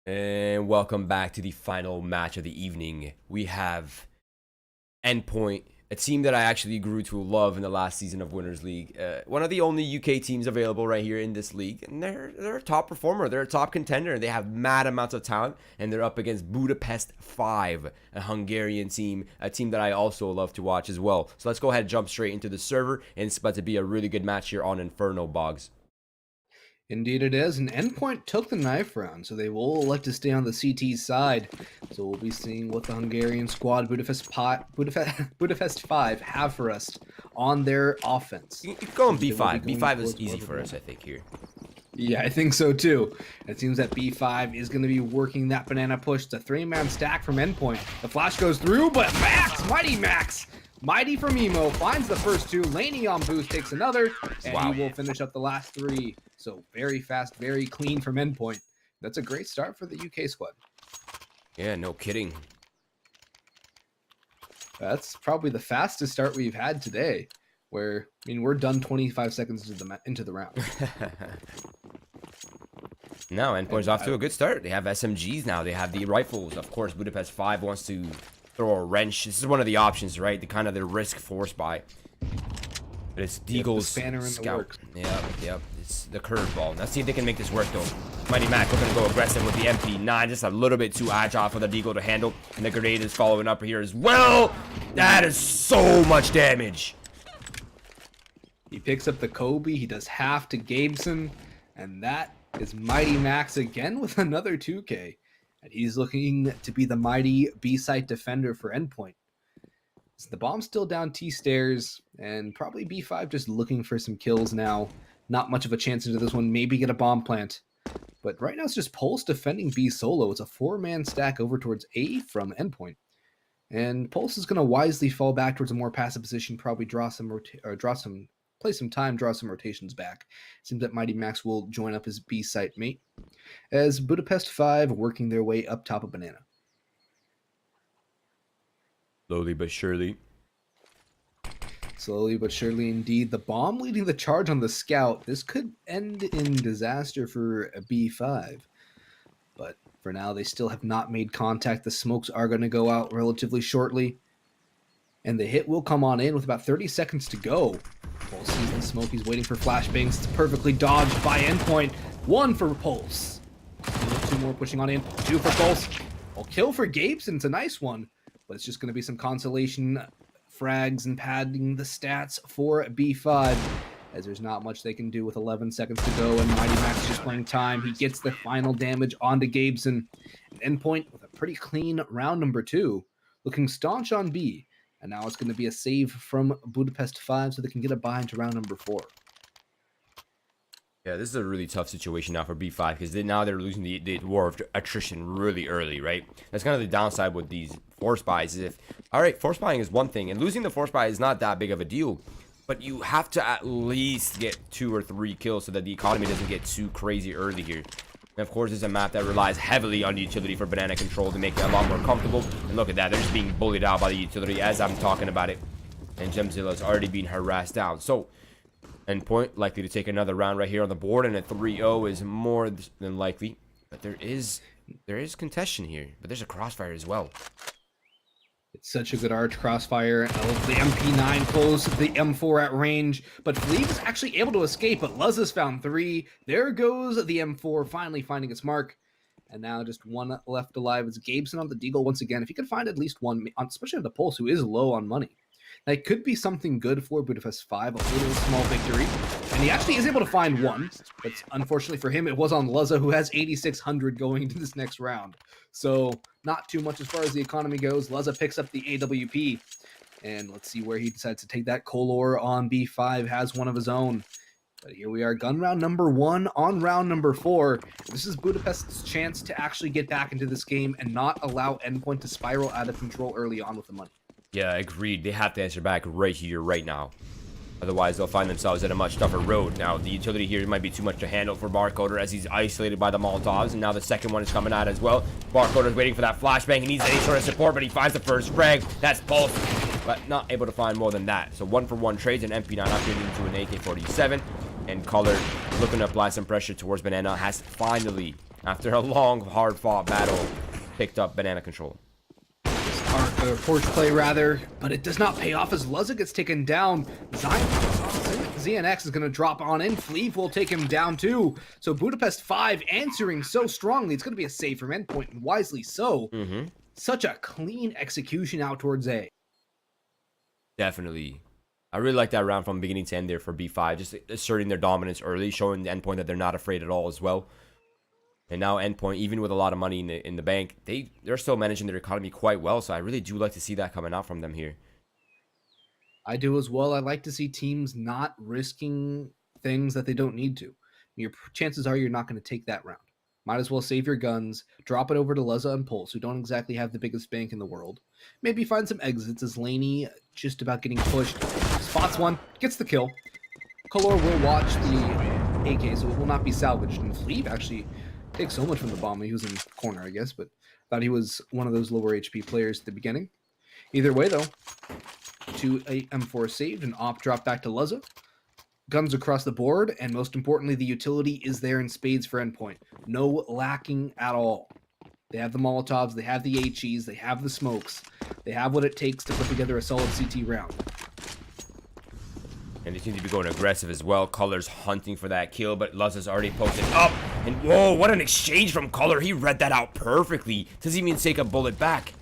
And welcome back to the final match of the evening. We have Endpoint, a team that I actually grew to love in the last season of Winners League. One of the only UK teams available right here in this league. And they're a top performer. They're a top contender. They have mad amounts of talent. And they're up against Budapest 5, a Hungarian team. A team that I also love to watch as well. So let's go ahead and jump straight into the server. And it's about to be a really good match here on Inferno, Boggs. Indeed it is, and Endpoint took the knife round, so they will elect to stay on the CT side. So we'll be seeing what the Hungarian squad Budapest 5 have for us on their offense. You can go on B5. B5 is easy for us, I think, here. Yeah, I think so too. It seems that B5 is going to be working that banana push. It's a 3-man stack from Endpoint. The flash goes through, but Max! Mighty from Emo finds the first two. Laney on boost takes another, and he will finish up the last three. So very fast, very clean from Endpoint. That's a great start for the UK squad. Yeah, no kidding. That's probably the fastest start we've had today. Where, I mean, we're done 25 seconds into the round. No, Endpoint's off to a good start. They have SMGs now. They have the rifles. Of course, Budapest 5 wants to throw a wrench. This is one of the options, right? The kind of the risk force buy. But it's Deagle's scout. Yep. It's the curveball. Let's see if they can make this work, though. Mighty Mac looking to go aggressive with the MP9. Just a little bit too agile for the Deagle to handle. And the grenade is following up here as well. That is so much damage. He picks up the Kobe. He does half to Gabeson. And that is Mighty Max again with another 2K. And he's looking to be the mighty B-site defender for Endpoint. So the bomb's still down T-stairs, and probably B5 just looking for some kills now. Not much of a chance into this one, maybe get a bomb plant. But right now it's just Pulse defending B solo. It's a 4-man stack over towards A from Endpoint. And Pulse is going to wisely fall back towards a more passive position, probably play some time, draw some rotations back. Seems that Mighty Max will join up his B-site mate, as Budapest 5 working their way up top of Banana. Slowly but surely. Slowly but surely indeed. The bomb leading the charge on the scout. This could end in disaster for a B5. But for now, they still have not made contact. The smokes are going to go out relatively shortly. And the hit will come on in with about 30 seconds to go. Pulse sees the smoke. He's waiting for flashbangs. It's perfectly dodged by Endpoint. 1 for Pulse. 2 more pushing on in. 2 for Pulse. Well, kill for Gabeson. It's a nice one. But it's just going to be some consolation frags and padding the stats for B5. As there's not much they can do with 11 seconds to go. And Mighty Max just playing time. He gets the final damage onto Gabeson. Endpoint with a pretty clean round number 2. Looking staunch on B. And now it's going to be a save from Budapest 5 so they can get a bye into round number 4. Yeah, this is a really tough situation now for B5 because now they're losing the war of attrition really early, right? That's kind of the downside with these force buys is force buying is one thing, and losing the force buy is not that big of a deal, but you have to at least get 2 or 3 kills so that the economy doesn't get too crazy early here. And of course, it's a map that relies heavily on the utility for banana control to make it a lot more comfortable. And look at that, they're just being bullied out by the utility as I'm talking about it. And Gemzilla's already being harassed down. So, Endpoint likely to take another round right here on the board, and a 3-0 is more than likely. But there is contention here, but there's a crossfire as well. It's such a good arch crossfire. The MP9 pulls the M4 at range, but Fleek is actually able to escape, but Luz has found 3. There goes the M4 finally finding its mark. And now just 1 left alive. It's Gabeson on the Deagle once again. If he could find at least 1, especially on the Pulse, who is low on money. That could be something good for Budapest 5, a little small victory. And he actually is able to find 1, but unfortunately for him, it was on Luzza, who has 8,600 going into this next round. So not too much as far as the economy goes. Luzza picks up the AWP, and let's see where he decides to take that. Kolor on B5 has one of his own. But here we are, gun round number 1 on round number 4. This is Budapest's chance to actually get back into this game and not allow Endpoint to spiral out of control early on with the money. Yeah, agreed. They have to answer back right here, right now. Otherwise, they'll find themselves at a much tougher road. Now, the utility here might be too much to handle for Barcoder as he's isolated by the Molotovs. And now the second one is coming out as well. Barcoder's waiting for that flashbang. He needs any sort of support, but he finds the first frag. That's Pulse, but not able to find more than that. So 1-for-1 trades, and MP9 upgraded into an AK-47. And Color, looking to apply some pressure towards Banana, has finally after a long, hard-fought battle, picked up banana control. Porch play rather, but it does not pay off as Luzza gets taken down. ZNX is going to drop on in. Fleeve will take him down too. So Budapest 5 answering so strongly. It's going to be a save from Endpoint, and wisely so. Such a clean execution out towards A. Definitely. I really like that round from beginning to end there for B5. Just asserting their dominance early, showing the Endpoint that they're not afraid at all as well. And now Endpoint, even with a lot of money in the bank, they're still managing their economy quite well. So I really do like to see that coming out from them here. I do as well. I like to see teams not risking things that they don't need to. Your chances are you're not going to take that round. Might as well save your guns, drop it over to Luzza and Pulse, who don't exactly have the biggest bank in the world. Maybe find some exits as Laney just about getting pushed. Spots one, gets the kill. Color will watch the AK, so it will not be salvaged. And Fleeve actually takes so much from the bomb. He was in the corner, I guess, but thought he was one of those lower HP players at the beginning. Either way, though, 2 M4 saved, and op drop back to Luzza. Guns across the board, and most importantly, the utility is there in spades for Endpoint. No lacking at all. They have the Molotovs, they have the HEs, they have the smokes. They have what it takes to put together a solid CT round. And they seem to be going aggressive as well. Color's hunting for that kill, but Luzza's already posted up. And whoa, what an exchange from Color. He read that out perfectly. Doesn't even take a bullet back.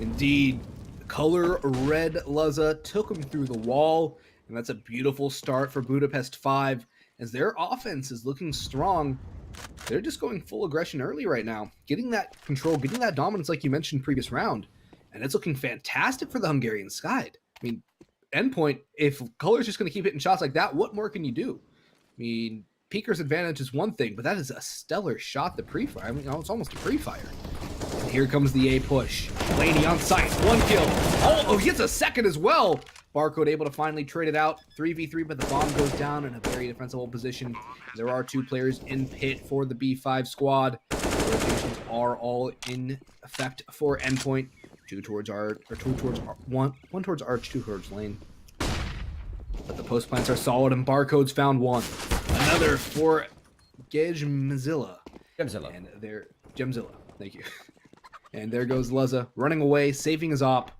Indeed. Color read Luzza, took him through the wall, and that's a beautiful start for Budapest 5. As their offense is looking strong, they're just going full aggression early right now. Getting that control, getting that dominance like you mentioned previous round. And it's looking fantastic for the Hungarian side. I mean, Endpoint, if Color's just going to keep hitting shots like that, what more can you do? I mean, Peeker's advantage is one thing, but that is a stellar shot to pre-fire. I mean, it's almost a pre-fire. And here comes the A push. Laney on site, 1 kill. Oh, he gets a second as well. Barcode able to finally trade it out. 3v3, but the bomb goes down in a very defensible position. There are 2 players in pit for the B5 squad. The rotations are all in effect for Endpoint. 2 towards Arch, or 2 towards one towards Arch, 2 towards Lane. But the post plants are solid, and Barcode's found 1. Another for Gemzilla. And there, Gemzilla. Thank you. And there goes Luzza running away, saving his op.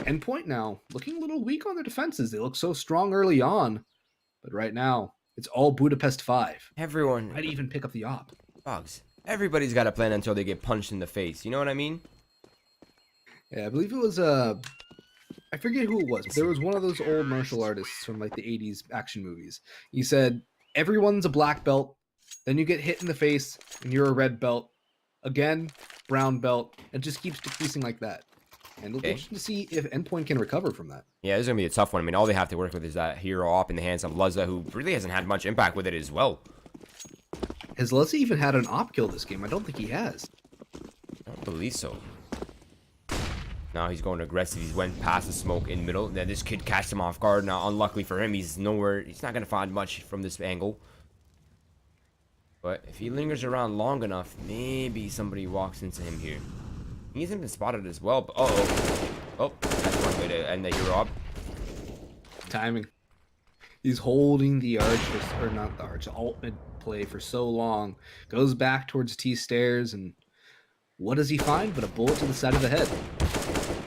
Endpoint now looking a little weak on their defenses. They look so strong early on, but right now it's all Budapest 5. Everyone might even pick up the op. Boggs. Everybody's got a plan until they get punched in the face. You know what I mean? Yeah, I believe it was I forget who it was, but there was one of those old martial artists from like the 80s action movies. He said, everyone's a black belt, then you get hit in the face, and you're a red belt. Again, brown belt, and just keeps decreasing like that. And it'll be interesting to see if Endpoint can recover from that. Yeah, this is going to be a tough one. I mean, all they have to work with is that hero op in the hands of Luzza, who really hasn't had much impact with it as well. Has Luzza even had an op kill this game? I don't think he has. I don't believe so. Now he's going aggressive. He's went past the smoke in middle. Then this kid catches him off guard. Now, unluckily for him, he's nowhere. He's not going to find much from this angle. But if he lingers around long enough, maybe somebody walks into him here. He hasn't been spotted as well. But oh, that's one way to end the hero up. Timing. He's holding the arch, or not the arch, alt mid play for so long. Goes back towards T stairs, and what does he find but a bullet to the side of the head?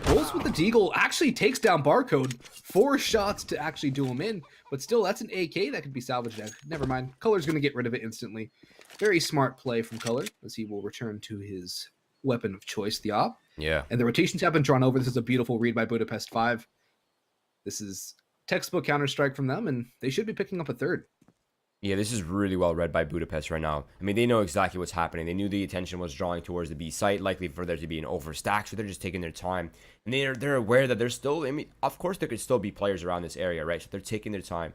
Pulse with the deagle actually takes down Barcode. 4 shots to actually do him in, but still, that's an AK that could be salvaged. Never mind. Color's going to get rid of it instantly. Very smart play from Color, as he will return to his weapon of choice, the op. Yeah. And the rotations have been drawn over. This is a beautiful read by Budapest 5. This is textbook Counter-Strike from them, and they should be picking up a third. Yeah, this is really well read by Budapest right now. I mean, they know exactly what's happening. They knew the attention was drawing towards the B site, likely for there to be an overstack, so they're just taking their time. And they're aware that there's still, I mean, of course there could still be players around this area, right? So they're taking their time.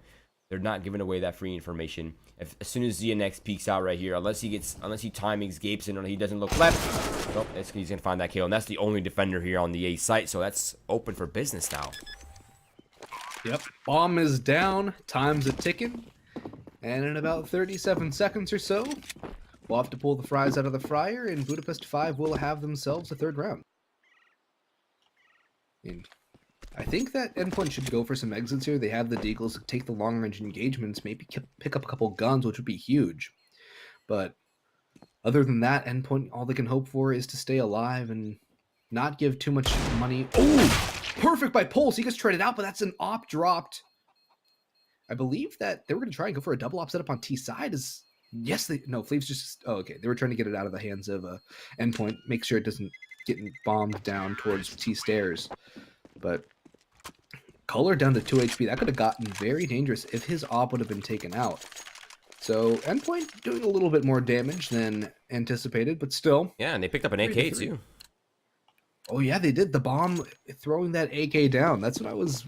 They're not giving away that free information. As soon as ZNX peeks out right here, unless he timings gapes in or he doesn't look left, nope, he's gonna find that kill. And that's the only defender here on the A site, so that's open for business now. Yep, bomb is down, time's a ticking. And in about 37 seconds or so, we'll have to pull the fries out of the fryer, and Budapest 5 will have themselves a third round. And I think that Endpoint should go for some exits here. They have the deagles to take the long-range engagements, maybe pick up a couple guns, which would be huge. But other than that, Endpoint, all they can hope for is to stay alive and not give too much money. Oh, perfect by Pulse. He gets traded out, but that's an op dropped. I believe that they were going to try and go for a double op setup on T side. Fleaves just, oh, okay. They were trying to get it out of the hands of Endpoint, make sure it doesn't get bombed down towards T stairs. But Color down to 2 HP, that could have gotten very dangerous if his op would have been taken out. So Endpoint doing a little bit more damage than anticipated, but still. Yeah, and they picked up an AK too. Oh yeah, they did. The bomb throwing that AK down. That's what I was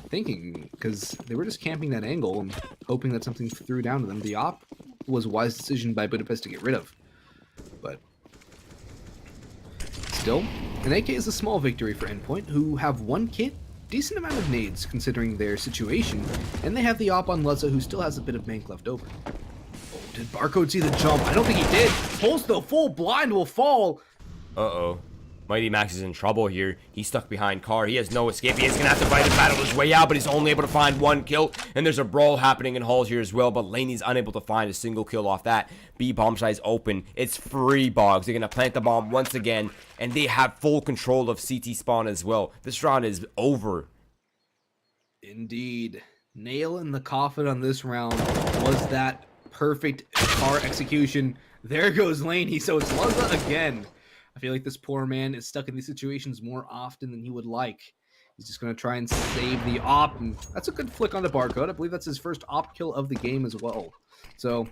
thinking, because they were just camping that angle and hoping that something threw down to them. The op was a wise decision by Budapest to get rid of. But still, an AK is a small victory for Endpoint, who have one kit, decent amount of nades considering their situation, and they have the op on Luzza, who still has a bit of bank left over. Oh, did Barcode see the jump? I don't think he did. Pulse though, full blind will fall. Uh-oh. Mighty Max is in trouble here. He's stuck behind car. He has no escape. He is going to have to fight and battle his way out, but he's only able to find one kill. And there's a brawl happening in halls here as well, but Laney's unable to find a single kill off that. B bomb site is open. It's free, Boggs. They're going to plant the bomb once again, and they have full control of CT spawn as well. This round is over. Indeed. Nail in the coffin on this round was that perfect car execution. There goes Laney, so it's Luzza again. I feel like this poor man is stuck in these situations more often than he would like. He's just going to try and save the op, and that's a good flick on the Barcode. I believe that's his first op kill of the game as well. So,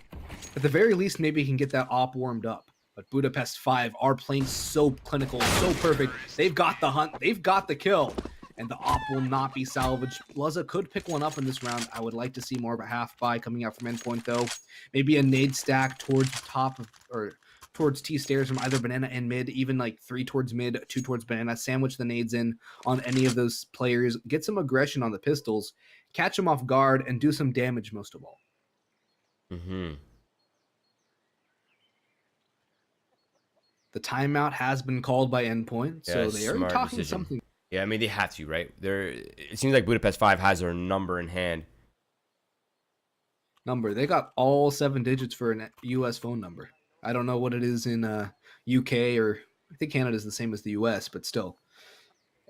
at the very least, maybe he can get that op warmed up. But Budapest 5 are playing so clinical, so perfect. They've got the hunt, they've got the kill, and the op will not be salvaged. Luzza could pick one up in this round. I would like to see more of a half buy coming out from Endpoint, though. Maybe a nade stack towards the top of, or towards T stairs from either banana and mid, even like 3 towards mid, 2 towards banana, sandwich the nades in on any of those players, get some aggression on the pistols, catch them off guard, and do some damage most of all. The timeout has been called by Endpoint, so they are talking something. Yeah, I mean, they have to, right? It seems like Budapest 5 has their number in hand. They got all 7 digits for a US phone number. I don't know what it is in UK, or I think Canada is the same as the US, but still.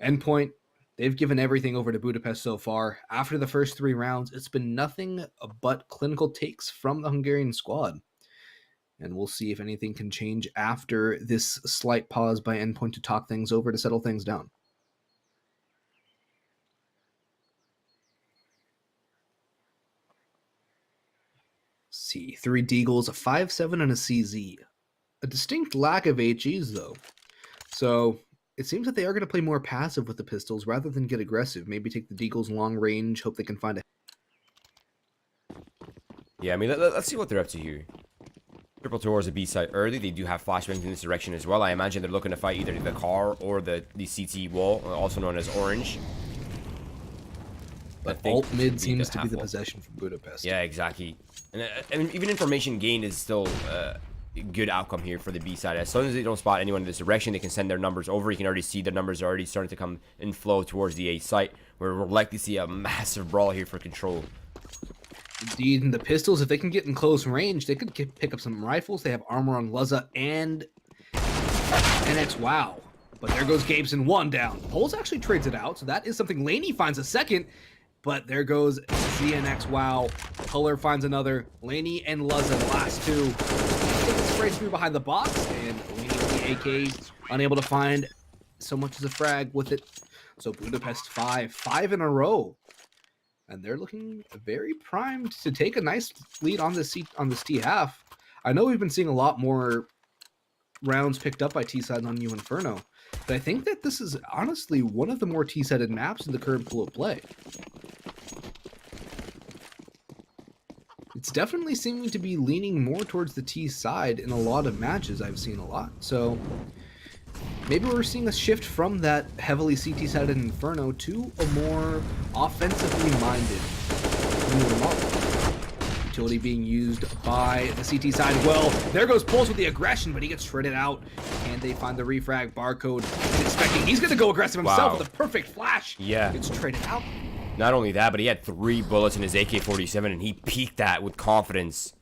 Endpoint, they've given everything over to Budapest so far. After the first 3 rounds, it's been nothing but clinical takes from the Hungarian squad. And we'll see if anything can change after this slight pause by Endpoint to talk things over, to settle things down. See, 3 Deagles, a 5.7, and a CZ. A distinct lack of HEs, though. So it seems that they are going to play more passive with the pistols rather than get aggressive. Maybe take the Deagles long range, hope they can find a... Yeah, I mean, let's see what they're up to here. Triple towards the B side early. They do have flashbangs in this direction as well. I imagine they're looking to fight either the car or the CT wall, also known as orange. But alt mid seems to be the possession for Budapest. Yeah, exactly. And I mean, even information gained is still a good outcome here for the B side. As long as they don't spot anyone in this direction, they can send their numbers over. You can already see the numbers are already starting to come and flow towards the A site, where we'll likely see a massive brawl here for control. Indeed, and the pistols, if they can get in close range, they could pick up some rifles. They have armor on Luzza and NX Wow. But there goes Gabeson, 1 down. Poles actually trades it out, so that is something. Laney finds a second. But there goes ZNX Wow. Color finds another. Laney and Luzza, the last 2. Sprays through behind the box, and Laney with the AK, unable to find so much as a frag with it. So Budapest 5 in a row. And they're looking very primed to take a nice lead on this T half. I know we've been seeing a lot more rounds picked up by T-side on New Inferno, but I think that this is honestly one of the more T-sided maps in the current pool of play. It's definitely seeming to be leaning more towards the T side in a lot of matches. I've seen a lot. So maybe we're seeing a shift from that heavily CT-sided Inferno to a more offensively minded newer model. Utility being used by the CT side. Well, there goes Pulse with the aggression, but he gets shredded out. And they find the refrag. Barcode is expecting. He's going to go aggressive himself with a perfect flash. Yeah. Gets traded out. Not only that, but he had 3 bullets in his AK-47, and he peeked that with confidence.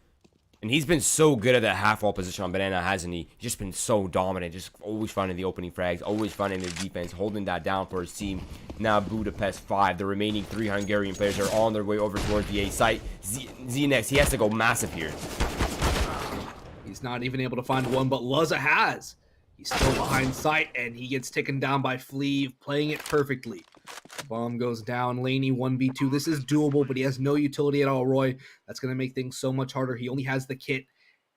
And he's been so good at that half wall position on Banana, hasn't he? He's just been so dominant, just always finding the opening frags, always finding the defense, holding that down for his team. Now Budapest 5, the remaining 3 Hungarian players are on their way over towards the A site. ZNX, he has to go massive here. He's not even able to find one, but Luzza has. He's still behind sight, and he gets taken down by Fleeve, playing it perfectly. The bomb goes down. Laney 1v2. This is doable, but he has no utility at all, Roy. That's going to make things so much harder. He only has the kit.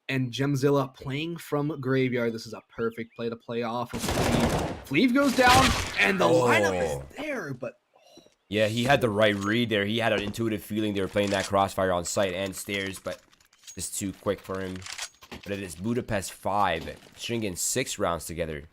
And Gemzilla playing from Graveyard. This is a perfect play to play off of Fleeve. Fleeve goes down, and the lineup is there, but... Yeah, he had the right read there. He had an intuitive feeling they were playing that crossfire on site and stairs, but just too quick for him. But it is Budapest 5, stringing 6 rounds together.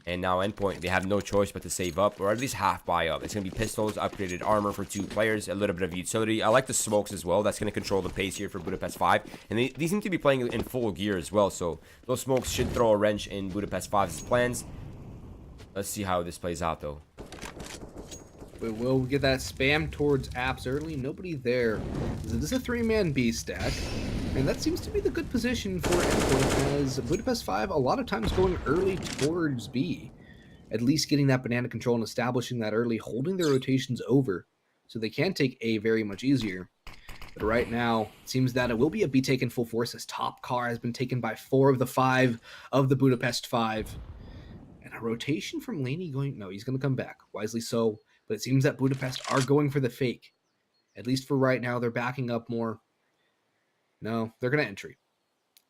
And now Endpoint, they have no choice but to save up, or at least half buy up. It's going to be pistols, upgraded armor for 2 players, a little bit of utility. I like the smokes as well. That's going to control the pace here for Budapest 5. And they seem to be playing in full gear as well, so those smokes should throw a wrench in Budapest 5's plans. Let's see how this plays out, though. We will get that spam towards apps early. Nobody there. This is a 3-man B stack. And that seems to be the good position for Endpoint, as Budapest 5 a lot of times going early towards B. At least getting that banana control and establishing that early, holding their rotations over, so they can take A very much easier. But right now, it seems that it will be a B taken full force, as top car has been taken by 4 of the 5 of the Budapest 5. And a rotation from Laney going... No, he's going to come back. Wisely so. But it seems that Budapest are going for the fake. At least for right now, they're backing up more. No, they're going to entry.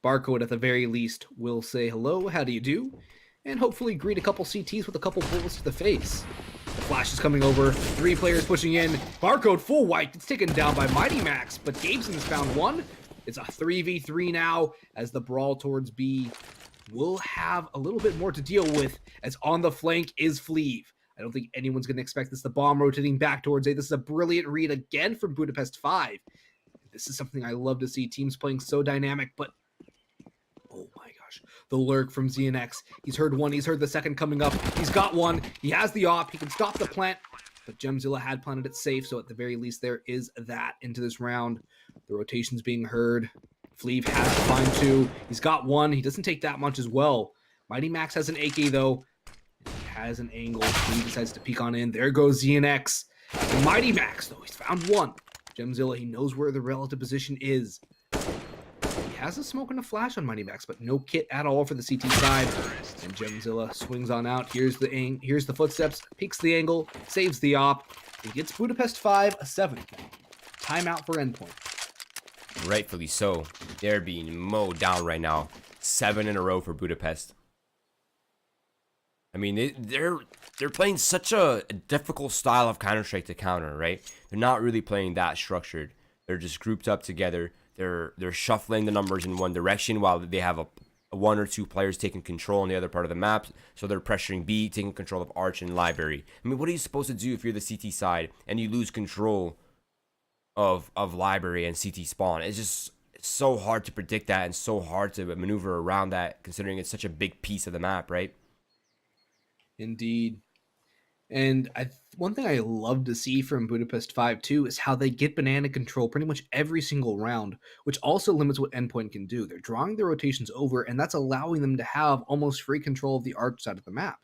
Barcode, at the very least, will say hello, how do you do? And hopefully greet a couple CTs with a couple bullets to the face. The flash is coming over. 3 players pushing in. Barcode full white. It's taken down by Mighty Max, but Gabeson has found one. It's a 3v3 now, as the brawl towards B will have a little bit more to deal with, as on the flank is Fleeve. I don't think anyone's going to expect this. The bomb rotating back towards A. This is a brilliant read again from Budapest 5. This is something I love to see. Teams playing so dynamic, but... Oh my gosh. The lurk from ZNX. He's heard one. He's heard the second coming up. He's got one. He has the op. He can stop the plant. But Gemzilla had planted it safe, so at the very least there is that into this round. The rotation's being heard. Fleeve has to find 2. He's got 1. He doesn't take that much as well. Mighty Max has an AK, though. He has an angle. He decides to peek on in. There goes ZNX. And Mighty Max, though. He's found 1. Gemzilla, he knows where the relative position is. He has a smoke and a flash on Mighty Max, but no kit at all for the CT side. And Gemzilla swings on out. Here's the footsteps, peeks the angle, saves the op. He gets Budapest 5 a 7th. Timeout for Endpoint. Rightfully so. They're being mowed down right now. 7 in a row for Budapest. I mean, they're playing such a difficult style of Counter-Strike to counter, right? They're not really playing that structured. They're just grouped up together. They're shuffling the numbers in one direction while they have a 1 or 2 players taking control on the other part of the map. So they're pressuring B, taking control of Arch and Library. I mean, what are you supposed to do if you're the CT side and you lose control of Library and CT spawn? It's just so hard to predict that and so hard to maneuver around that, considering it's such a big piece of the map, right? Indeed. And one thing I love to see from Budapest 5 too is how they get banana control pretty much every single round, which also limits what Endpoint can do. They're drawing their rotations over, and that's allowing them to have almost free control of the arch side of the map,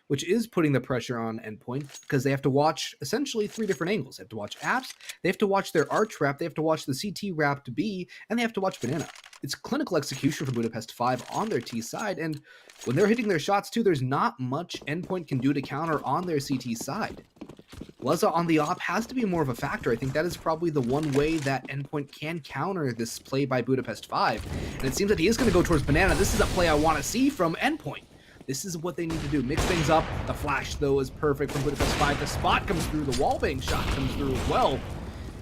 which is putting the pressure on Endpoint because they have to watch essentially 3 different angles. They have to watch apps, they have to watch their arch wrap, they have to watch the CT wrap to B, and they have to watch banana. It's clinical execution for Budapest 5 on their T side, and when they're hitting their shots too, there's not much Endpoint can do to counter on their CT side. Luzza on the op has to be more of a factor. I think that is probably the one way that Endpoint can counter this play by Budapest 5, and it seems that he is going to go towards banana. This is a play I want to see from Endpoint. This is what they need to do. Mix things up. The flash, though, is perfect from Budapest 5. The spot comes through. The wallbang shot comes through as well.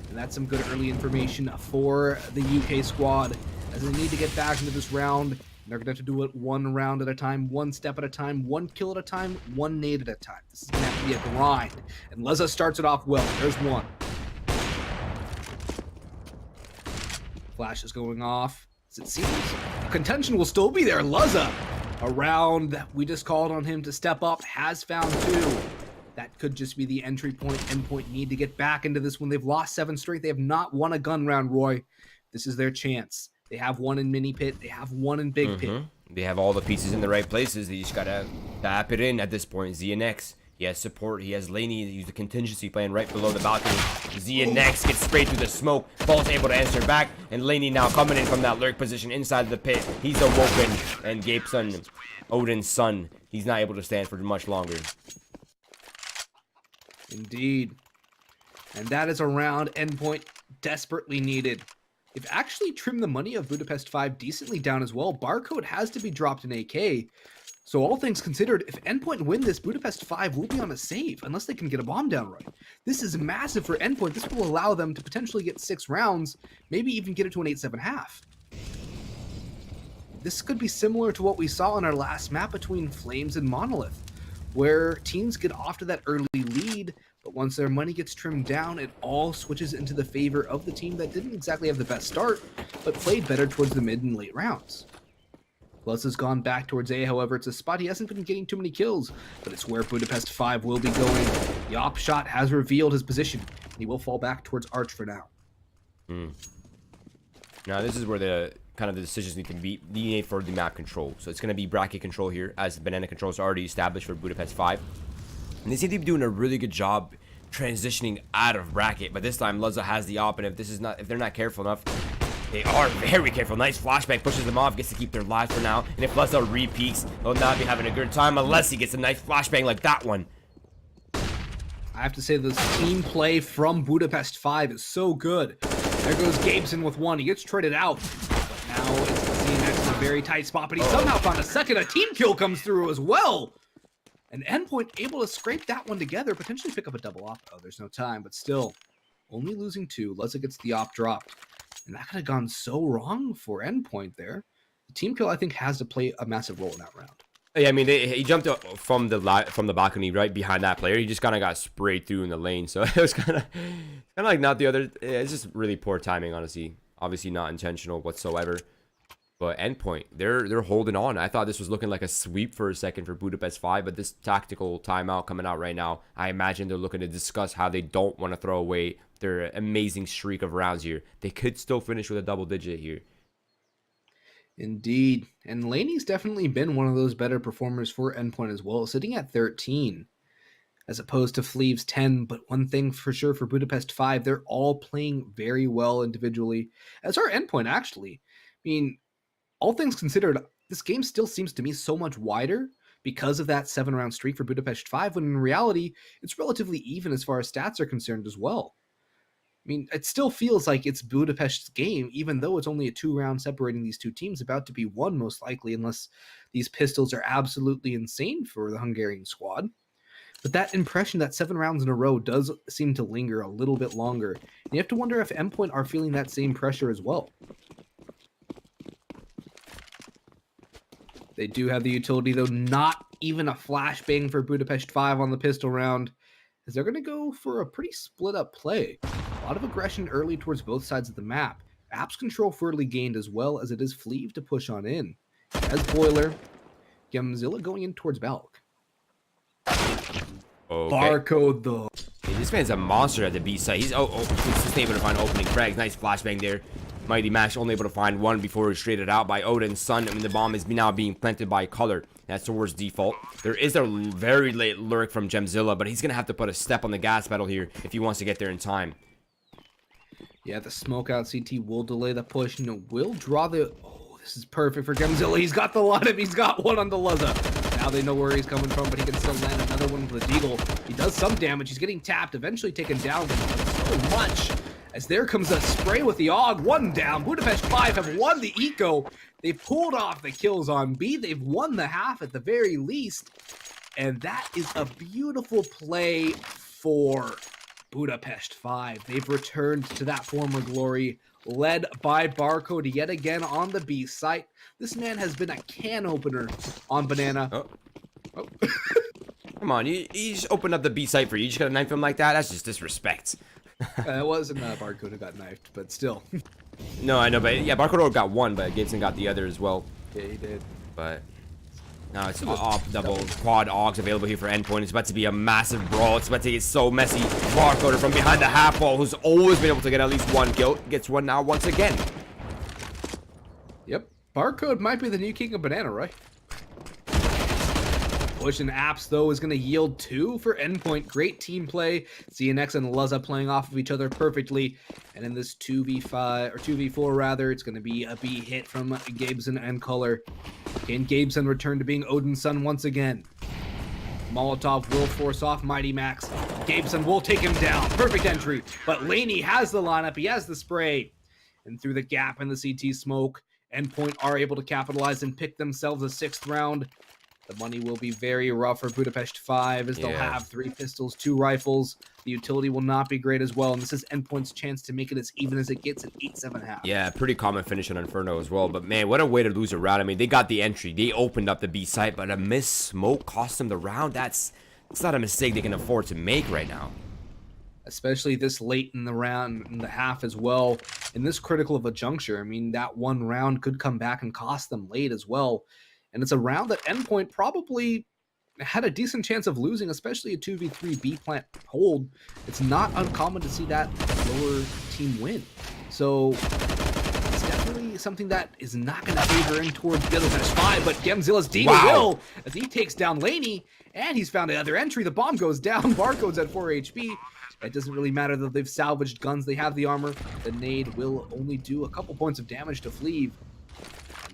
And that's some good early information for the UK squad, as they need to get back into this round. And they're going to have to do it 1 round at a time, 1 step at a time, 1 kill at a time, 1 nade at a time. This is going to have to be a grind. And Luzza starts it off well. There's 1. Flash is going off. As it seems, contention will still be there. Luzza, a round that we just called on him to step up, has found 2. That could just be the entry point. Endpoint need to get back into this one. They've lost 7 straight. They have not won a gun round, Roy. This is their chance. They have one in mini pit. They have one in big pit. They have all the pieces in the right places. They just gotta tap it in at this point. ZNX. He has support. He has Laney. He used the contingency plan right below the balcony. ZNX gets sprayed through the smoke. Ball's able to answer back. And Laney now coming in from that lurk position inside the pit. He's awoken. And Gabeson, Odin's son, he's not able to stand for much longer. Indeed. And that is a round Endpoint desperately needed. They've actually trimmed the money of Budapest 5 decently down as well. Barcode has to be dropped in AK. So all things considered, if Endpoint win this, Budapest 5 will be on a save, unless they can get a bomb down right. This is massive for Endpoint. This will allow them to potentially get 6 rounds, maybe even get it to an 8-7-half. This could be similar to what we saw in our last map between Flames and Monolith, where teams get off to that early lead, but once their money gets trimmed down, it all switches into the favor of the team that didn't exactly have the best start, but played better towards the mid and late rounds. Plus has gone back towards A, however, it's a spot he hasn't been getting too many kills, but it's where Budapest 5 will be going. The op shot has revealed his position, and he will fall back towards Arch for now. Now this is where the kind of the decisions need to be made for the map control. So it's going to be bracket control here, as banana control is already established for Budapest 5. And they seem to be doing a really good job transitioning out of bracket, but this time Luzza has the op, and if they're not careful enough, they are very careful. Nice flashbang, pushes them off, gets to keep their lives for now. And if Luzza re-peaks, he'll not be having a good time unless he gets a nice flashbang like that one. I have to say this team play from Budapest 5 is so good. There goes Gabeson with one. He gets traded out. But now it's ZNX in a very tight spot, but he somehow found a second. A team kill comes through as well. And Endpoint able to scrape that one together, potentially pick up a double op. Oh, there's no time, but still, only losing 2. Luzza gets the op dropped. And that could have gone so wrong for Endpoint there. The team kill, I think, has to play a massive role in that round. Yeah, I mean, he jumped up from the balcony right behind that player. He just kind of got sprayed through in the lane, so it was kind of like not the other. It's just really poor timing, honestly. Obviously, not intentional whatsoever. But Endpoint, they're holding on. I thought this was looking like a sweep for a second for Budapest 5, but this tactical timeout coming out right now, I imagine they're looking to discuss how they don't want to throw away their amazing streak of rounds here. They could still finish with a double digit here. Indeed. And Laney's definitely been one of those better performers for Endpoint as well, sitting at 13 as opposed to Fleave's 10. But one thing for sure for Budapest 5, they're all playing very well individually, as are Endpoint, actually. I mean, all things considered, this game still seems to me so much wider because of that 7-round streak for Budapest 5, when in reality, it's relatively even as far as stats are concerned as well. I mean, it still feels like it's Budapest's game, even though it's only a 2-round separating these two teams, about to be won most likely, unless these pistols are absolutely insane for the Hungarian squad. But that impression that 7 rounds in a row does seem to linger a little bit longer. And you have to wonder if Endpoint are feeling that same pressure as well. They do have the utility, though, not even a flashbang for Budapest 5 on the pistol round, as they're going to go for a pretty split-up play. A lot of aggression early towards both sides of the map. Apps control fairly gained, as well as it is Fleave to push on in. As Boiler, Gemzilla going in towards Balk. Okay. Barcode, though. Hey, this man's a monster at the B site. He's just able to find opening frags. Nice flashbang there. Mighty Mash only able to find one before he's traded out by Odin's son. I mean, the bomb is now being planted by Color. That's towards default. There is a very late lurk from Gemzilla, but he's going to have to put a step on the gas pedal here if he wants to get there in time. Yeah, the smoke out CT will delay the push, and it will draw the... Oh, this is perfect for Gemzilla. He's got the lot of... He's got one on the Luzza. Now they know where he's coming from, but he can still land another one with the Deagle. He does some damage. He's getting tapped, eventually taken down so much. As there comes a spray with the AUG, one down. Budapest 5 have won the eco. They've pulled off the kills on B. They've won the half at the very least. And that is a beautiful play for Budapest 5. They've returned to that former glory, led by Barcode yet again on the B site. This man has been a can opener on Banana. Oh. Come on, you just opened up the B site for you. You just got to knife him like that? That's just disrespect. It wasn't Barcode who got knifed, but still. No, I know, but yeah, Barcode got one, but Gibson got the other as well. Yeah, he did. But now it's off double quad AUGs available here for Endpoint. It's about to be a massive brawl. It's about to get so messy. Barcode from behind the half wall, who's always been able to get at least one kill, gets one now once again. Yep. Barcode might be the new king of banana, right? Push and apps, though, is going to yield 2 for Endpoint. Great team play. CNX and Luzza playing off of each other perfectly. And in this 2v5, or 2v4 rather, it's going to be a B hit from Gabeson and Color. Can Gabeson return to being Odin's son once again? Molotov will force off Mighty Max. Gabeson will take him down. Perfect entry. But Laney has the lineup. He has the spray. And through the gap in the CT smoke, Endpoint are able to capitalize and pick themselves a 6th round. The money will be very rough for Budapest 5 as they'll have 3 pistols, 2 rifles. The utility will not be great as well, and this is Endpoint's chance to make it as even as it gets at 8-7.5. Yeah, pretty common finish on Inferno as well. But man, what a way to lose a round. I mean, they got the entry. They opened up the B site, but a missed smoke cost them the round. That's not a mistake they can afford to make right now. Especially this late in the round, in the half as well. In this critical of a juncture, I mean, that one round could come back and cost them late as well. And it's a round that Endpoint probably had a decent chance of losing, especially a 2v3 B plant hold. It's not uncommon to see that lower team win. So it's definitely something that is not going to favor in towards Budapest 5, but Gemzilla's Dino will, as he takes down Laney, and he's found another entry. The bomb goes down. Barcode's at 4 HP. It doesn't really matter that they've salvaged guns. They have the armor. The nade will only do a couple points of damage to Fleeve.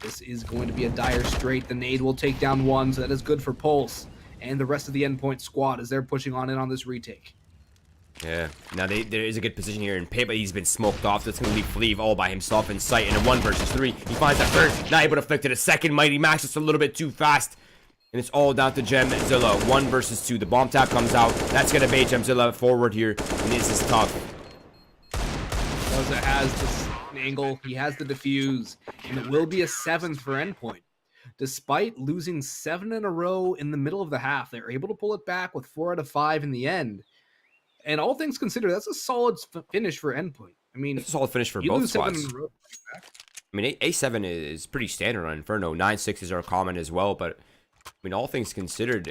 This is going to be a dire straight. The nade will take down 1, so that is good for Pulse and the rest of the Endpoint squad as they're pushing on in on this retake. Yeah, now there is a good position here in pit, but he's been smoked off, so it's going to leave Fleeve all by himself in sight in a 1 versus 3. He finds the first, not able to flick to the second. Mighty Max just a little bit too fast, and it's all down to Gemzilla. 1 versus 2. The bomb tap comes out. That's going to bait Gemzilla forward here, and this is tough. Luzza has this angle, he has the defuse, and it will be a 7th for Endpoint. Despite losing 7 in a row in the middle of the half, they're able to pull it back with 4 out of 5 in the end. And all things considered, that's a solid finish for Endpoint. I mean, it's a solid finish for both squads. I mean, A7 is pretty standard on Inferno. 9-6s are common as well, but I mean, all things considered,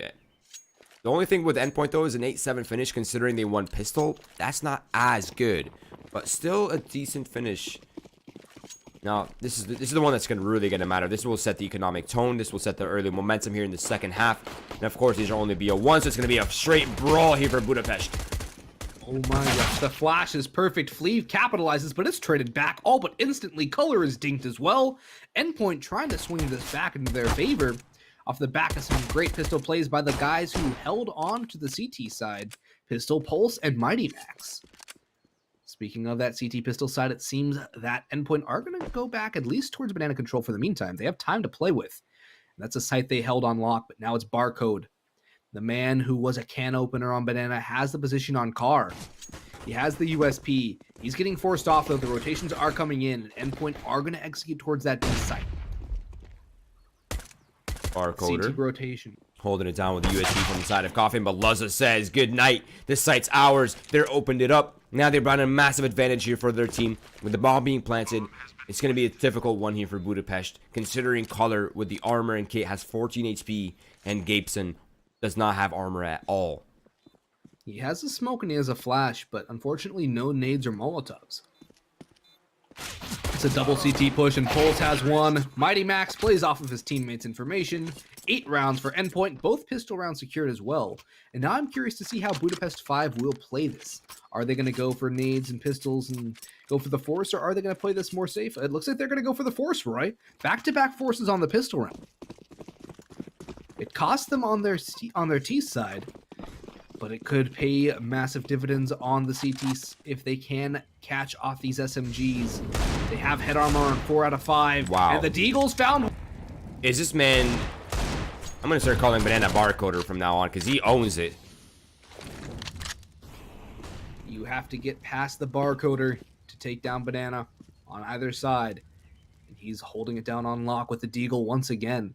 the only thing with Endpoint though is an 8-7 finish. Considering they won pistol, that's not as good, but still a decent finish. Now, this is the one that's really going to matter. This will set the economic tone. This will set the early momentum here in the second half. And of course, these are only BO1, so it's going to be a straight brawl here for Budapest. Oh my gosh, the flash is perfect. Fleeve capitalizes, but it's traded back all but instantly. Color is dinked as well. Endpoint trying to swing this back into their favor off the back of some great pistol plays by the guys who held on to the CT side. Pistol, Pulse, and Mighty Max. Speaking of that CT pistol side, it seems that Endpoint are going to go back at least towards banana control for the meantime. They have time to play with. And that's a site they held on lock, but now it's Barcode. The man who was a can opener on banana has the position on car. He has the USP. He's getting forced off, though. The rotations are coming in, and Endpoint are going to execute towards that B site. Barcoder. CT rotation. Holding it down with the USP from the side of Coffin, but Luzza says, good night. This site's ours. They're opened it up. Now they're brought a massive advantage here for their team. With the bomb being planted, it's going to be a difficult one here for Budapest, considering Color with the armor and kit has 14 HP, and Gabeson does not have armor at all. He has a smoke and he has a flash, but unfortunately no nades or Molotovs. It's a double CT push and Pulse has 1. Mighty Max plays off of his teammates' information. 8 rounds for Endpoint, both pistol rounds secured as well. And now I'm curious to see how Budapest 5 will play this. Are they going to go for nades and pistols and go for the force, or are they going to play this more safe? It looks like they're going to go for the force, Roy. Back-to-back forces on the pistol round. It cost them on their T side, but it could pay massive dividends on the CTs if they can catch off these SMGs. They have head armor on 4 out of 5. Wow. And the Deagle's found. Is this man... I'm going to start calling Banana Barcoder from now on, because he owns it. You have to get past the Barcoder to take down Banana on either side. And he's holding it down on lock with the Deagle once again.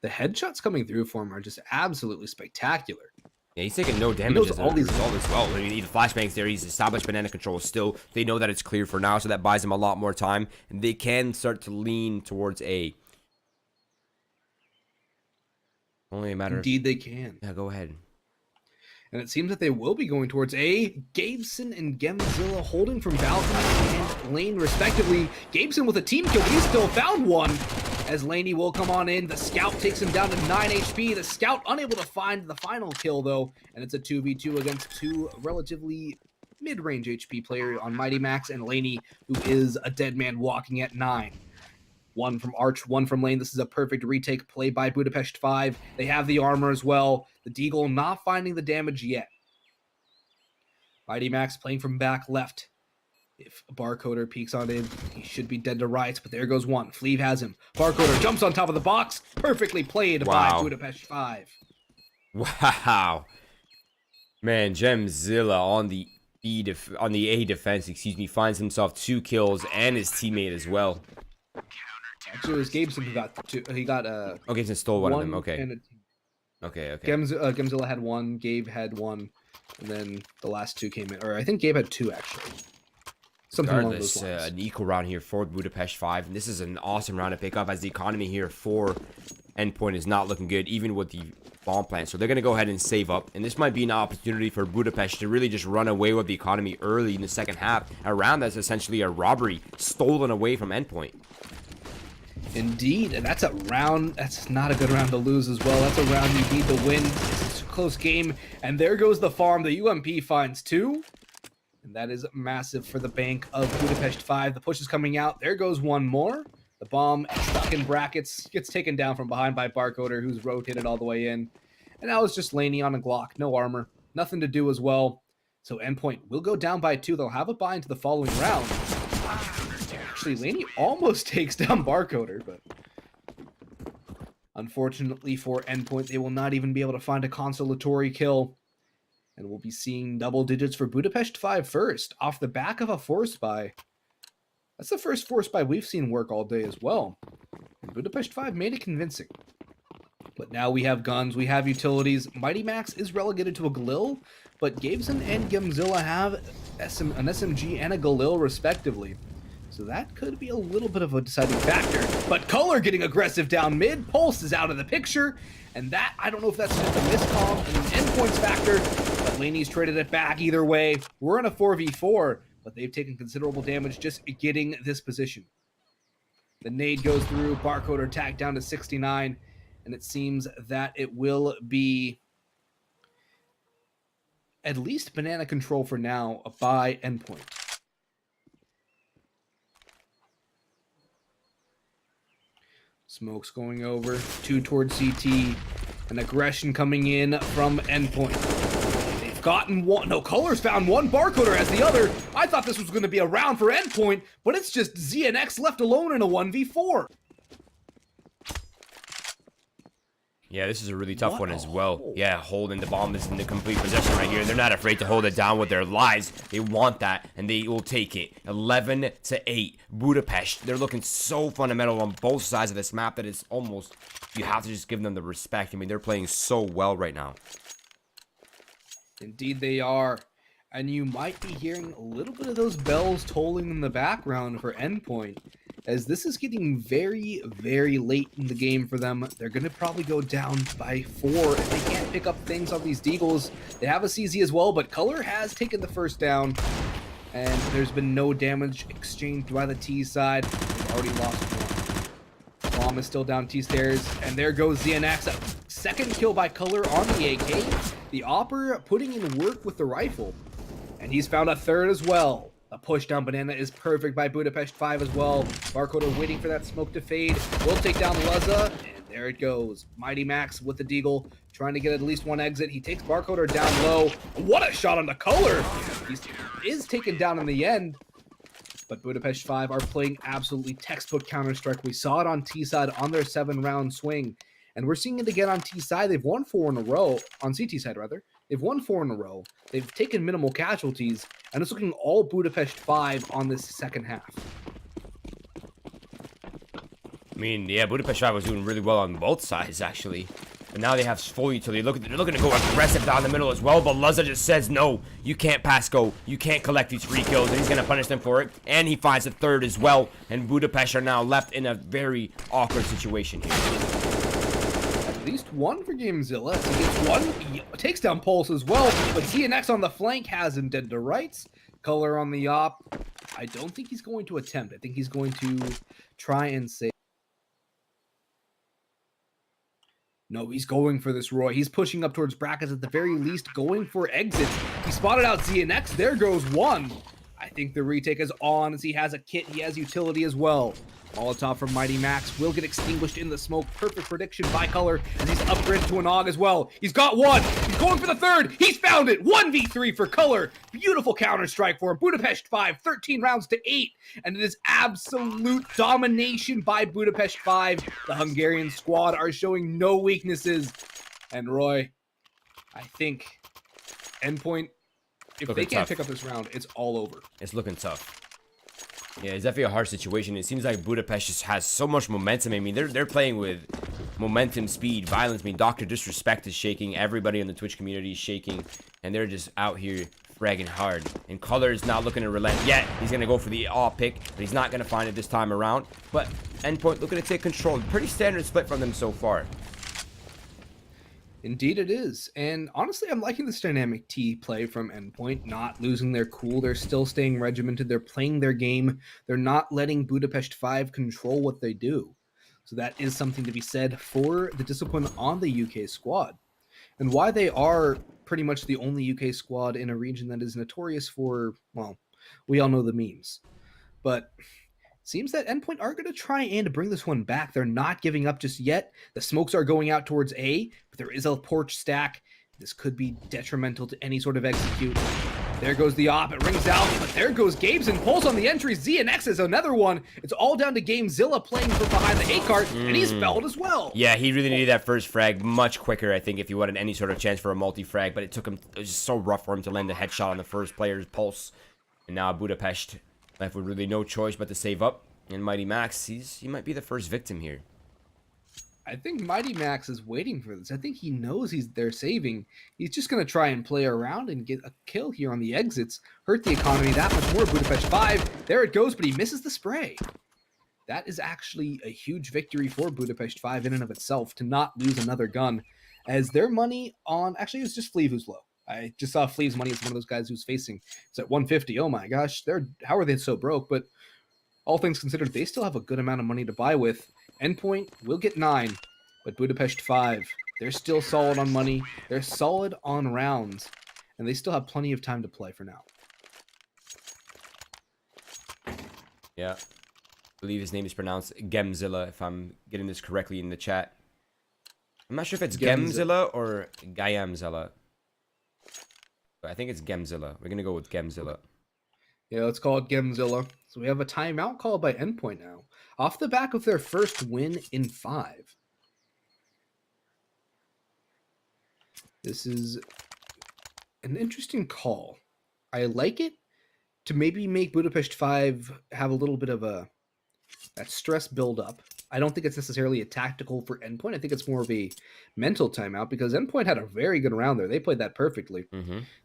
The headshots coming through for him are just absolutely spectacular. Yeah, he's taking no damage as all these result as well. I mean, the flashbangs there, he's established banana control still. They know that it's clear for now, so that buys them a lot more time. And they can start to lean towards A. Only a matter Indeed they can. Yeah, go ahead. And it seems that they will be going towards A. Gabeson and Gemzilla holding from balcony and lane respectively. Gabeson with a team kill, but he still found one. As Laney will come on in, the scout takes him down to 9 HP. The scout unable to find the final kill though, and it's a 2v2 against two relatively mid-range HP player on Mighty Max and Laney, who is a dead man walking at 9. One from Arch, one from Lane. This is a perfect retake play by Budapest 5. They have the armor as well. The Deagle not finding the damage yet. Mighty Max playing from back left. If Barcoder peeks on in, he should be dead to rights, but there goes one. Fleeve has him. Barcoder jumps on top of the box. Perfectly played by Budapest 5. Wow. Man, Gemzilla on the A defense, finds himself 2 kills and his teammate as well. Actually, it was Gabeson who got two. He got Gabeson stole one of them. Okay. Okay. Gemzilla had 1. Gabe had 1, and then the last 2 came in. Or I think Gabe had 2 actually. Something along those lines. An equal round here for Budapest 5, and this is an awesome round to pick up as the economy here for Endpoint is not looking good, even with the bomb plant. So they're going to go ahead and save up, and this might be an opportunity for Budapest to really just run away with the economy early in the second half. A round that's essentially a robbery stolen away from Endpoint. Indeed, and that's a round, that's not a good round to lose as well. That's a round you need to win. It's a close game, and there goes the farm. The UMP finds 2, and that is massive for the bank of Budapest 5. The push is coming out. There goes one more. The bomb stuck in brackets, gets taken down from behind by Barcoder, who's rotated all the way in. And now it's just Laney on a Glock, no armor, nothing to do as well. So Endpoint will go down by 2. They'll have a buy into the following round. Actually, Laney almost takes down Barcoder, but unfortunately for Endpoint, they will not even be able to find a consolatory kill. And we'll be seeing double digits for Budapest 5 first, off the back of a force buy. That's the first force buy we've seen work all day as well. And Budapest 5 made it convincing. But now we have guns, we have utilities. Mighty Max is relegated to a Galil, but Gabeson and Gemzilla have an SMG and a Galil respectively. So that could be a little bit of a deciding factor. But Color getting aggressive down mid. Pulse is out of the picture. And that, I don't know if that's just a miscom and an Endpoints factor, but Laney's traded it back either way. We're in a 4v4, but they've taken considerable damage just getting this position. The nade goes through, Barcoder tagged down to 69, and it seems that it will be at least banana control for now by Endpoint. Smoke's going over, 2 towards CT, and aggression coming in from Endpoint. They've gotten 1, no, Color's found 1, Barcoder has the other. I thought this was going to be a round for Endpoint, but it's just ZNX left alone in a 1v4. Yeah, this is a really tough one as well. Yeah, holding the bomb is in the complete possession right here. They're not afraid to hold it down with their lives. They want that, and they will take it. 11-8. Budapest. They're looking so fundamental on both sides of this map that it's almost, you have to just give them the respect. I mean, they're playing so well right now. Indeed they are. And you might be hearing a little bit of those bells tolling in the background for Endpoint, as this is getting very, very late in the game for them. They're going to probably go down by 4 if they can't pick up things on these Deagles. They have a CZ as well, but Color has taken the first down, and there's been no damage exchanged by the T side. They've already lost 1. Bomb is still down T stairs, and there goes ZNX. A second kill by Color on the AK. The Opper putting in work with the rifle, and he's found a third as well. A push down banana is perfect by Budapest 5 as well. Barcoder waiting for that smoke to fade. Will take down Luzza, and there it goes. Mighty Max with the Deagle, trying to get at least 1 exit. He takes Barcoder down low. What a shot on the Color! He is taken down in the end. But Budapest 5 are playing absolutely textbook Counter-Strike. We saw it on T-side on their 7-round swing. And we're seeing it again on T-side. They've won 4 in a row. On CT side, rather. They've won 4 in a row. They've taken minimal casualties, and it's looking all Budapest 5 on this second half. I mean, yeah, Budapest 5 was doing really well on both sides, actually. And now they have full utility. They're looking to go aggressive down the middle as well, but Luzza just says, no, you can't pass go. You can't collect these free kills, and he's going to punish them for it. And he finds a third as well, and Budapest are now left in a very awkward situation here. At least one for Gamezilla. He gets one, he takes down Pulse as well, but CNX on the flank has him dead to rights. Color on the op. I don't think he's going to attempt. I think he's going to try and save. No, he's going for this, Roy. He's pushing up towards brackets at the very least, going for exits. He spotted out ZNX. There goes one. I think the retake is on as he has a kit. He has utility as well. Molotov from Mighty Max will get extinguished in the smoke. Perfect prediction by Color as he's upgraded to an AUG as well. He's got one. He's going for the third. He's found it. 1v3 for Color. Beautiful counter-strike for him. Budapest 5, 13 rounds to 8. And it is absolute domination by Budapest 5. The Hungarian squad are showing no weaknesses. And Roy, I think Endpoint, if they can't pick up this round, it's all over. It's looking tough. Yeah, it's definitely a hard situation. It seems like Budapest just has so much momentum. I mean, they're playing with momentum, speed, violence. I mean, Dr. Disrespect is shaking. Everybody in the Twitch community is shaking. And they're just out here fragging hard. And Color is not looking to relent yet. He's going to go for the AW pick, but he's not going to find it this time around. But Endpoint looking to take control. Pretty standard split from them so far. Indeed it is. And honestly, I'm liking this dynamic T play from Endpoint, not losing their cool. They're still staying regimented. They're playing their game. They're not letting Budapest 5 control what they do. So that is something to be said for the discipline on the UK squad. And why they are pretty much the only UK squad in a region that is notorious for, well, we all know the memes. But seems that Endpoint are going to try and bring this one back. They're not giving up just yet. The smokes are going out towards A, but there is a porch stack. This could be detrimental to any sort of execute. There goes the op. It rings out, but there goes Gabe's and Pulse on the entry. ZNX is another one. It's all down to Gamezilla playing from behind the hate cart, and he's felled as well. Yeah, he really needed that first frag much quicker, I think, if he wanted any sort of chance for a multi-frag, but it was just so rough for him to land a headshot on the first player's Pulse. And now Budapest left with really no choice but to save up. And Mighty Max, he might be the first victim here. I think Mighty Max is waiting for this. I think he knows they're saving. He's just going to try and play around and get a kill here on the exits. Hurt the economy that much more. Budapest 5. There it goes, but he misses the spray. That is actually a huge victory for Budapest 5 in and of itself to not lose another gun. As their money on... Actually, it was just Fleeve who's low. I just saw Fleeve's money as one of those guys who's facing. It's at 150. Oh my gosh. How are they so broke? But all things considered, they still have a good amount of money to buy with. Endpoint will get 9, but Budapest 5, they're still solid on money. They're solid on rounds, and they still have plenty of time to play for now. Yeah. I believe his name is pronounced Gemzilla, if I'm getting this correctly in the chat. I'm not sure if it's Gemzilla or Gayamzilla. But I think it's Gemzilla. We're going to go with Gemzilla. Yeah, let's call it Gemzilla. So we have a timeout called by Endpoint now, off the back of their first win in 5. This is an interesting call. I like it to maybe make Budapest 5 have a little bit of that stress build up. I don't think it's necessarily a tactical for Endpoint. I think it's more of a mental timeout because Endpoint had a very good round there. They played that perfectly.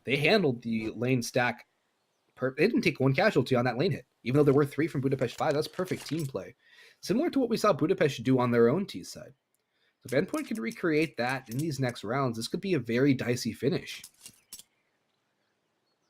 They handled the lane stack. They didn't take one casualty on that lane hit, even though there were 3 from Budapest 5. That's perfect team play. Similar to what we saw Budapest do on their own T side. So if Endpoint could recreate that in these next rounds, this could be a very dicey finish.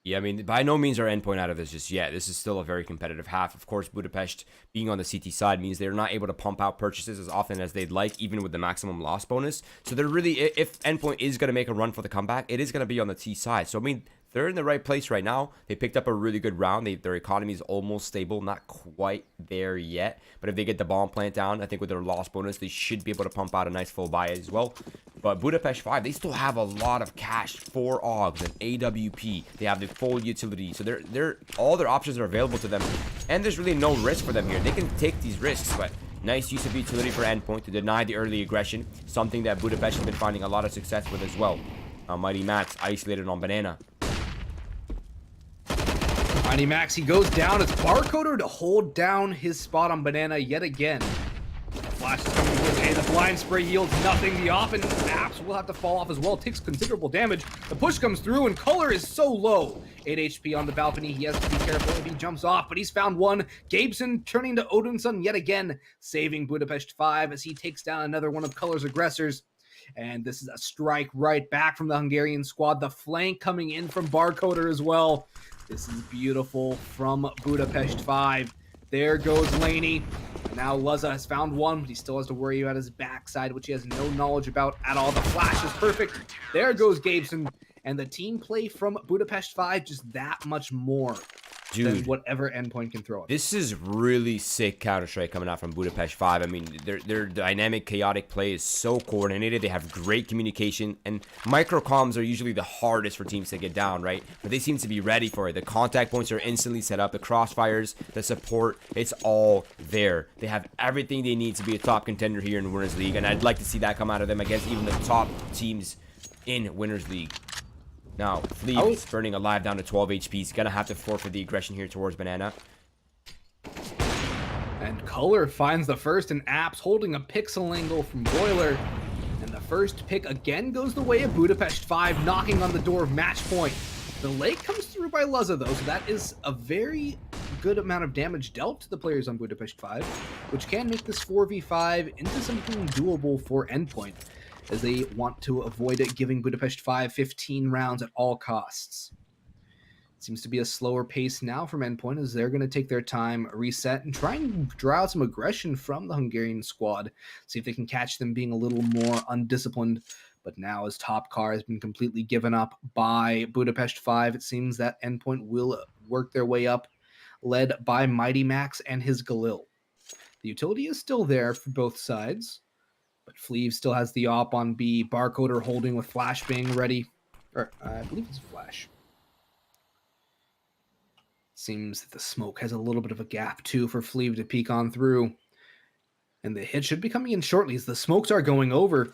Yeah, I mean, by no means are Endpoint out of this just yet. This is still a very competitive half. Of course, Budapest being on the CT side means they're not able to pump out purchases as often as they'd like, even with the maximum loss bonus. So they're really, if Endpoint is going to make a run for the comeback, it is going to be on the T side. So, I mean, they're in the right place right now. They picked up a really good round. Their economy is almost stable, not quite there yet. But if they get the bomb plant down, I think with their loss bonus, they should be able to pump out a nice full buy as well. But Budapest 5, they still have a lot of cash, 4 AUGs, and AWP. They have the full utility. So all their options are available to them. And there's really no risk for them here. They can take these risks, but nice use of utility for Endpoint to deny the early aggression. Something that Budapest has been finding a lot of success with as well. Mighty Max isolated on Banana. Mighty Max, he goes down. It's Barcoder to hold down his spot on Banana yet again. The flash is coming towards A. The blind spray yields nothing. The off and Apps will have to fall off as well. It takes considerable damage. The push comes through and Color is so low. 8 HP on the balcony. He has to be careful if he jumps off, but he's found one. Gabeson turning to Odinson yet again, saving Budapest 5 as he takes down another one of Color's aggressors. And this is a strike right back from the Hungarian squad. The flank coming in from Barcoder as well. This is beautiful from Budapest 5. There goes Laney. Now Luzza has found one, but he still has to worry about his backside, which he has no knowledge about at all. The flash is perfect. There goes Gabeson. And the team play from Budapest 5 just that much more than whatever Endpoint can throw at. This is really sick Counter-Strike coming out from Budapest 5. I mean, their dynamic, chaotic play is so coordinated. They have great communication, and micro-comms are usually the hardest for teams to get down, right? But they seem to be ready for it. The contact points are instantly set up. The crossfires, the support, it's all there. They have everything they need to be a top contender here in Winners League, and I'd like to see that come out of them against even the top teams in Winners League. Now, Fleeve is burning alive down to 12 HP. He's going to have to forfeit the aggression here towards Banana. And Color finds the first, and Apps holding a pixel angle from Boiler. And the first pick again goes the way of Budapest 5, knocking on the door of match point. The lake comes through by Luzza, though, so that is a very good amount of damage dealt to the players on Budapest 5, which can make this 4v5 into something doable for Endpoint, as they want to avoid it giving Budapest 5 15 rounds at all costs. It seems to be a slower pace now from Endpoint, as they're going to take their time, reset, and try and draw out some aggression from the Hungarian squad. See if they can catch them being a little more undisciplined. But now, as top car has been completely given up by Budapest 5, it seems that Endpoint will work their way up, led by Mighty Max and his Galil. The utility is still there for both sides, but Fleeve still has the op on B. Barcoder holding with Flashbang ready. Or, I believe it's Flash. Seems that the smoke has a little bit of a gap, too, for Fleeve to peek on through. And the hit should be coming in shortly, as the smokes are going over.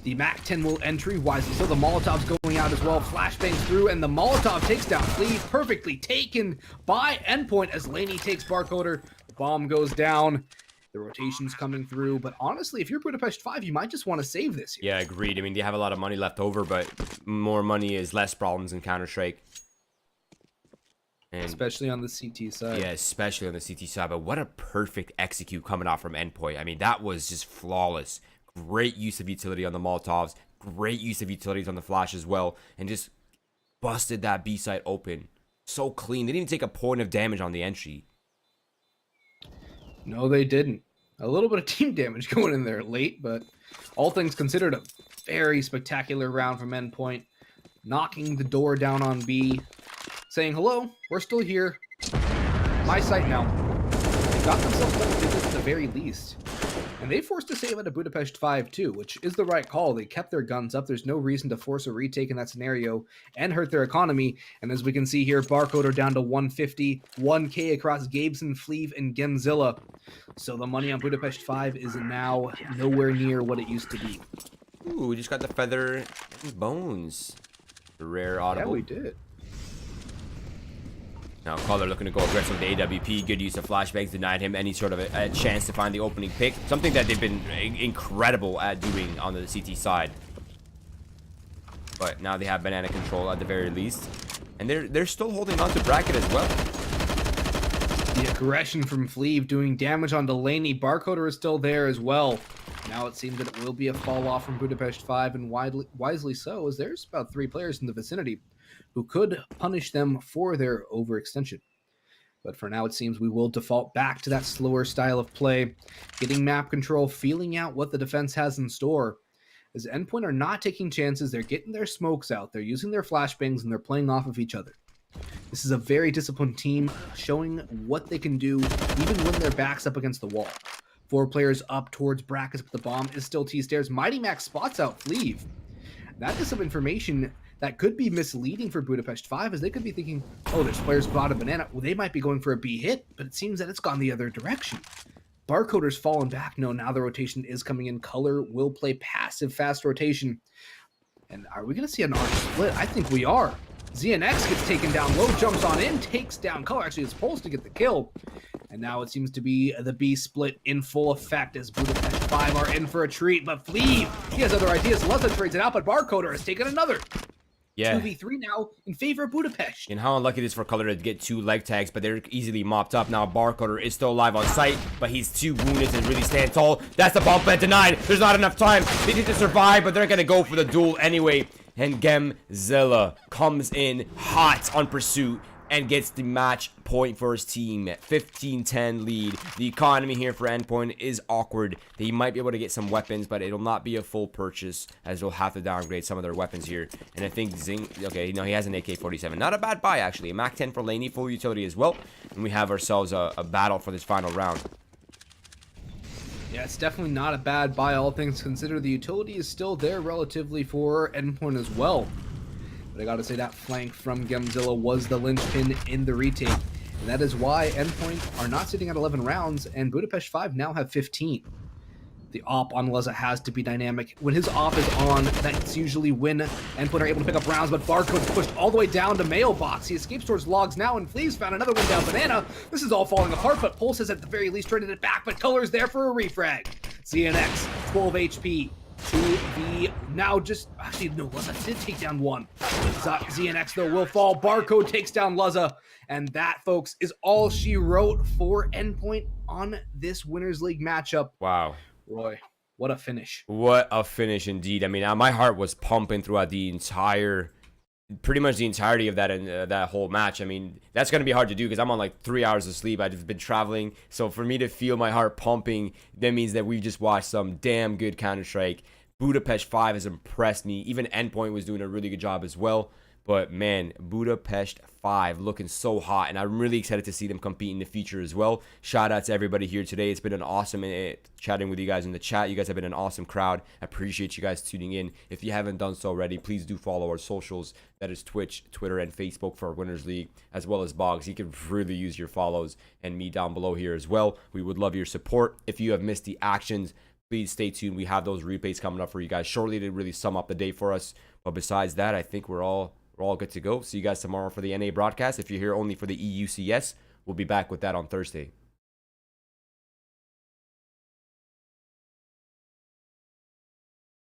The MAC-10 will entry wisely, so the Molotov's going out as well. Flashbangs through, and the Molotov takes down Fleeve. Perfectly taken by Endpoint as Laney takes Barcoder. The bomb goes down. The rotation's coming through, but honestly, if you're Budapest 5, you might just want to save this here. Yeah, agreed. I mean, they have a lot of money left over, but more money is less problems in Counter-Strike. Especially on the CT side. Yeah, especially on the CT side, but what a perfect execute coming out from Endpoint. I mean, that was just flawless. Great use of utility on the Molotovs, great use of utilities on the Flash as well, and just busted that B side open. So clean. They didn't even take a point of damage on the entry. No, they didn't. A little bit of team damage going in there late, but all things considered, a very spectacular round from Endpoint. Knocking the door down on B, saying, hello, we're still here. My site now. They got themselves double digits at the very least. And they forced a save out of Budapest 5 too, which is the right call. They kept their guns up. There's no reason to force a retake in that scenario and hurt their economy. And as we can see here, Barcoder down to 150, 1K across Gabeson, Fleeve, and Gemzilla. So the money on Budapest 5 is now nowhere near what it used to be. Ooh, we just got the feather and bones. Rare audible. Yeah, we did. Now, Color looking to go aggressive with the AWP. Good use of flashbangs. Denied him any sort of a chance to find the opening pick. Something that they've been incredible at doing on the CT side. But now they have banana control at the very least. And they're still holding on to bracket as well. The aggression from Fleeve doing damage on Delaney. Barcoder is still there as well. Now it seems that it will be a fall off from Budapest 5, and wisely so, as there's about 3 players in the vicinity who could punish them for their overextension. But for now, it seems we will default back to that slower style of play, getting map control, feeling out what the defense has in store. As Endpoint are not taking chances, they're getting their smokes out, they're using their flashbangs, and they're playing off of each other. This is a very disciplined team, showing what they can do even when their back's up against the wall. 4 players up towards brackets, but the bomb is still T-stairs. Mighty Max spots out Fleeve. That is some information that could be misleading for Budapest 5, as they could be thinking, oh, there's players spot a banana. Well, they might be going for a B hit, but it seems that it's gone the other direction. Barcoder's fallen back. No, now the rotation is coming in. Color will play passive fast rotation. And are we going to see an arch split? I think we are. ZNX gets taken down low, jumps on in, takes down Color. Actually, it's Pulse to get the kill. And now it seems to be the B split in full effect, as Budapest 5 are in for a treat. But Fleeve, he has other ideas. Luzza trades it out, but Barcoder has taken another. Yeah. 2v3 now in favor of Budapest. And how unlucky it is for Color to get 2 leg tags, but they're easily mopped up. Now Barcoder is still alive on site, but he's too wounded to really stand tall. That's the bump pad denied. There's not enough time. They need to survive, but they're gonna go for the duel anyway. And Gemzilla comes in hot on pursuit and gets the match point for his team. 15-10 lead. The economy here for Endpoint is awkward. They might be able to get some weapons, but it'll not be a full purchase, as they'll have to downgrade some of their weapons here. And I think Zing, okay, no, he has an AK-47. Not a bad buy, actually. A MAC-10 for Laney, full utility as well. And we have ourselves a battle for this final round. Yeah, it's definitely not a bad buy, all things considered. The utility is still there relatively for Endpoint as well. But I gotta say that flank from Gemzilla was the linchpin in the retake. And that is why Endpoint are not sitting at 11 rounds, and Budapest 5 now have 15. The op on Leza has to be dynamic. When his op is on, that's usually when Endpoint are able to pick up rounds, but Barcode's pushed all the way down to Mailbox. He escapes towards Logs now, and Flea's found another one down Banana. This is all falling apart, but Pulse has at the very least traded it back, but Color's there for a refrag. CNX, 12 HP. 2v now just actually no, Leza did take down one. ZNX though will fall. Barcode takes down Leza, and that, folks, is all she wrote for Endpoint on this Winners League matchup. Wow. Roy, what a finish. What a finish indeed. I mean, my heart was pumping throughout pretty much the entirety of that whole match. I mean, that's going to be hard to do because I'm on like 3 hours of sleep. I've been traveling. So for me to feel my heart pumping, that means that we just watched some damn good Counter-Strike. Budapest 5 has impressed me. Even Endpoint was doing a really good job as well. But man, Budapest 5 looking so hot, and I'm really excited to see them compete in the future as well. Shout out to everybody here today. It's been an awesome chatting with you guys in the chat. You guys have been an awesome crowd. I appreciate you guys tuning in. If you haven't done so already, please do follow our socials. That is Twitch, Twitter, and Facebook for our Winners League, as well as Boggs. You can really use your follows and me down below here as well. We would love your support. If you have missed the actions, please stay tuned. We have those replays coming up for you guys shortly to really sum up the day for us. But besides that, I think we're all good to go. See you guys tomorrow for the NA broadcast. If you're here only for the EUCS, we'll be back with that on Thursday.